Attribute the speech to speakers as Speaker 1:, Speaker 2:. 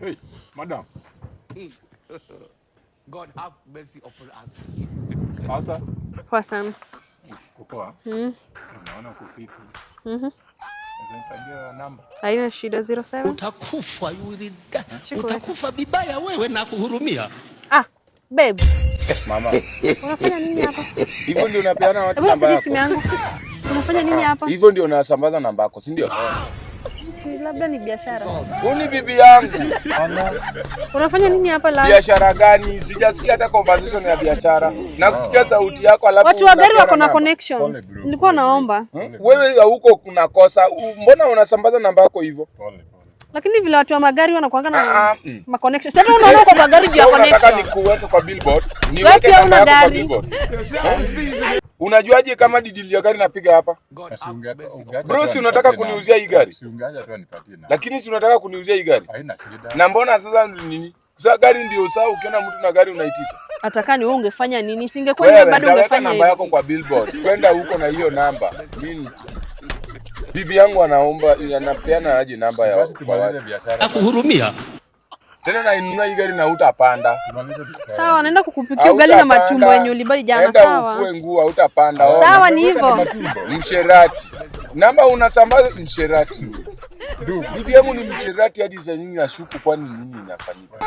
Speaker 1: Hey, madam.
Speaker 2: God have mercy upon us.
Speaker 1: Sasa.
Speaker 3: Poa sana.
Speaker 1: Kupoa. Naona kufiti. Nisaidia namba.
Speaker 3: Haina shida 07.
Speaker 2: Utakufa, you will die. Utakufa vibaya wewe na kuhurumia.
Speaker 3: Ah, babe.
Speaker 4: Mama.
Speaker 3: Unafanya nini hapa?
Speaker 4: Hivyo ndio unapeana watu
Speaker 3: namba
Speaker 4: yako.
Speaker 3: Simu yangu. Unafanya nini hapa?
Speaker 4: Hivyo ndio unasambaza namba yako, si ndio?
Speaker 3: Si labda ni biashara.
Speaker 4: Uni bibi yangu.
Speaker 3: Unafanya nini hapa la?
Speaker 4: Biashara gani? Sijasikia hata conversation ya biashara. Na kusikia sauti yako alafu
Speaker 3: watu wa gari wako na connections. Nilikuwa naomba.
Speaker 4: Wewe huko kuna kosa. Mbona unasambaza namba yako hivyo?
Speaker 3: Lakini vile watu wa magari wanakuanga na ma connections. Sasa unaona kwa gari juu ya connection.
Speaker 4: Nataka nikuweke kwa billboard. Niweke namba yako kwa billboard. Unajuaje kama didili ya gari napiga hapa? Bro, si unataka kuniuzia hii gari? Lakini si unataka kuniuzia hii gari? Na mbona sasa nini? Sasa gari ndio sasa ukiona mtu na gari unaitisha.
Speaker 3: Atakani wewe ungefanya nini? Singekwenda bado ungefanya
Speaker 4: namba yako kwa billboard. Kwenda huko na hiyo namba. Mimi bibi yangu anaomba anapeana aje namba ya watu.
Speaker 2: Akuhurumia.
Speaker 4: Tena na inunua hii gari na utapanda.
Speaker 3: Sawa, anaenda kukupikia ugali na matumbo yenye ulibai jana, sawa.
Speaker 4: Ufue nguo utapanda.
Speaker 3: Sawa, ni hivyo.
Speaker 4: Msherati. Namba unasambaza msherati. Bibi yangu ni msherati hadi sasa nyinyi nashuku kwani nini inafanyika?